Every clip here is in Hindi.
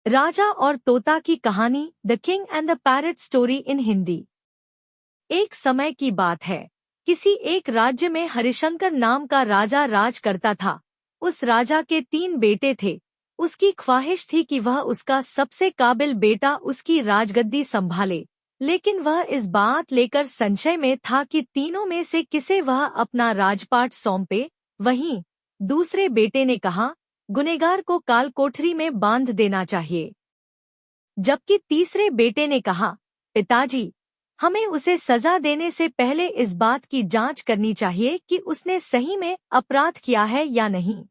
राजा और तोता की कहानी, the king and the parrot story in Hindi. एक समय की बात है, किसी एक राज्य में हरिशंकर नाम का राजा राज करता था। उस राजा के 3 बेटे थे। उसकी ख्वाहिश थी कि वह उसका सबसे काबिल बेटा उसकी राजगद्दी संभाले, लेकिन वह इस बात लेकर संशय में था कि तीनों में से किसे वह अपना राजपाट सौंपे। वहीं दूसरे बेटे ने कहा, गुनहगार को काल कोठरी में बांध देना चाहिए। जबकि तीसरे बेटे ने कहा, पिताजी, हमें उसे सजा देने से पहले इस बात की जांच करनी चाहिए कि उसने सही में अपराध किया है या नहीं।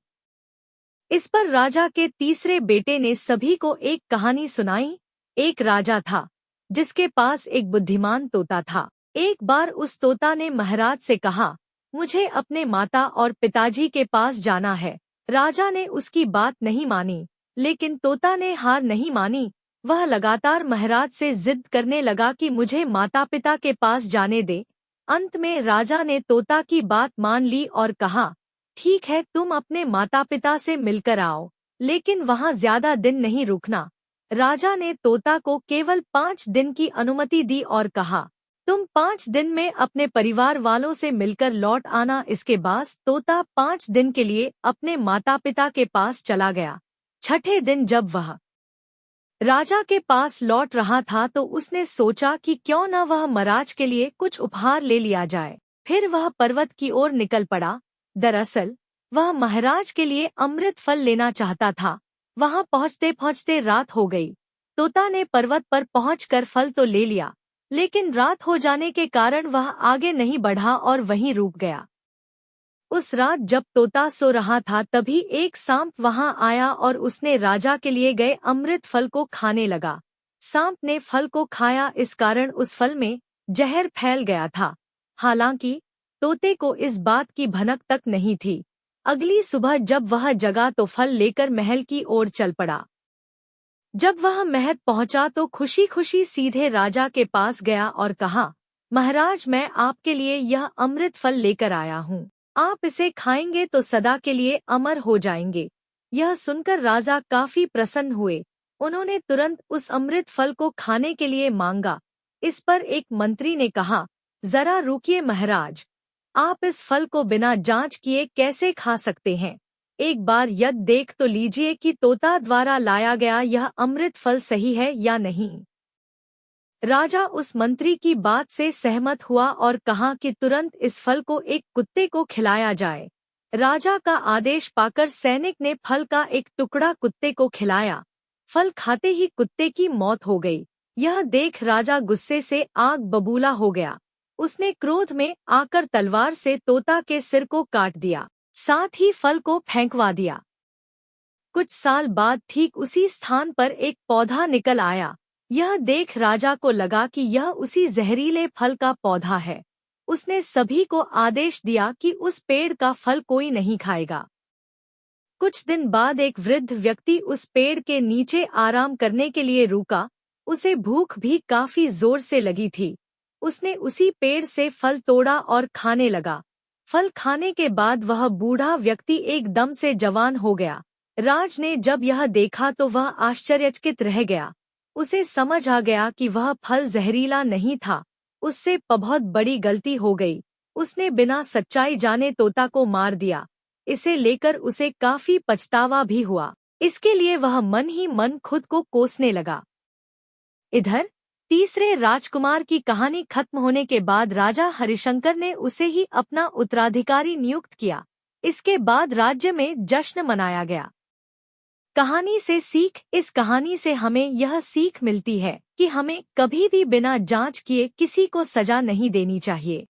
इस पर राजा के तीसरे बेटे ने सभी को एक कहानी सुनाई। एक राजा था जिसके पास एक बुद्धिमान तोता था। एक बार उस तोता ने महाराज से कहा, मुझे अपने माता और पिताजी के पास जाना है। राजा ने उसकी बात नहीं मानी, लेकिन तोता ने हार नहीं मानी। वह लगातार महाराज से जिद करने लगा कि मुझे माता पिता के पास जाने दे। अंत में राजा ने तोता की बात मान ली और कहा, ठीक है, तुम अपने माता पिता से मिलकर आओ, लेकिन वहाँ ज्यादा दिन नहीं रुकना। राजा ने तोता को केवल 5 दिन की अनुमति दी और कहा, तुम 5 दिन में अपने परिवार वालों से मिलकर लौट आना। इसके बाद तोता 5 दिन के लिए अपने माता पिता के पास चला गया। छठे दिन जब वह राजा के पास लौट रहा था तो उसने सोचा कि क्यों न वह महाराज के लिए कुछ उपहार ले लिया जाए। फिर वह पर्वत की ओर निकल पड़ा। दरअसल वह महाराज के लिए अमृत फल लेना चाहता था। वहां पहुंचते पहुंचते रात हो गई। तोता ने पर्वत पर पहुंचकर फल तो ले लिया, लेकिन रात हो जाने के कारण वह आगे नहीं बढ़ा और वहीं रुक गया। उस रात जब तोता सो रहा था तभी एक सांप वहां आया और उसने राजा के लिए गए अमृत फल को खाने लगा। सांप ने फल को खाया, इस कारण उस फल में जहर फैल गया था। हालांकि तोते को इस बात की भनक तक नहीं थी। अगली सुबह जब वह जगा तो फल लेकर महल की ओर चल पड़ा। जब वह महल पहुंचा तो खुशी खुशी सीधे राजा के पास गया और कहा, महाराज, मैं आपके लिए यह अमृत फल लेकर आया हूँ। आप इसे खाएंगे तो सदा के लिए अमर हो जाएंगे। यह सुनकर राजा काफी प्रसन्न हुए। उन्होंने तुरंत उस अमृत फल को खाने के लिए मांगा। इस पर एक मंत्री ने कहा, जरा रुकिए महाराज, आप इस फल को बिना जांच किए कैसे खा सकते हैं? एक बार यह देख तो लीजिए कि तोता द्वारा लाया गया यह अमृत फल सही है या नहीं। राजा उस मंत्री की बात से सहमत हुआ और कहा कि तुरंत इस फल को एक कुत्ते को खिलाया जाए। राजा का आदेश पाकर सैनिक ने फल का एक टुकड़ा कुत्ते को खिलाया। फल खाते ही कुत्ते की मौत हो गई। यह देख राजा गुस्से से आग बबूला हो गया। उसने क्रोध में आकर तलवार से तोता के सिर को काट दिया, साथ ही फल को फेंकवा दिया। कुछ साल बाद ठीक उसी स्थान पर एक पौधा निकल आया। यह देख राजा को लगा कि यह उसी जहरीले फल का पौधा है। उसने सभी को आदेश दिया कि उस पेड़ का फल कोई नहीं खाएगा। कुछ दिन बाद एक वृद्ध व्यक्ति उस पेड़ के नीचे आराम करने के लिए रुका। उसे भूख भी काफी जोर से लगी थी। उसने उसी पेड़ से फल तोड़ा और खाने लगा। फल खाने के बाद वह बूढ़ा व्यक्ति एकदम से जवान हो गया। राज ने जब यह देखा तो वह आश्चर्यचकित रह गया। उसे समझ आ गया कि वह फल जहरीला नहीं था। उससे बहुत बड़ी गलती हो गई। उसने बिना सच्चाई जाने तोता को मार दिया। इसे लेकर उसे काफी पछतावा भी हुआ। इसके लिए वह मन ही मन खुद को कोसने लगा। इधर तीसरे राजकुमार की कहानी खत्म होने के बाद राजा हरिशंकर ने उसे ही अपना उत्तराधिकारी नियुक्त किया। इसके बाद राज्य में जश्न मनाया गया। कहानी से सीख। इस कहानी से हमें यह सीख मिलती है कि हमें कभी भी बिना जांच किए किसी को सजा नहीं देनी चाहिए।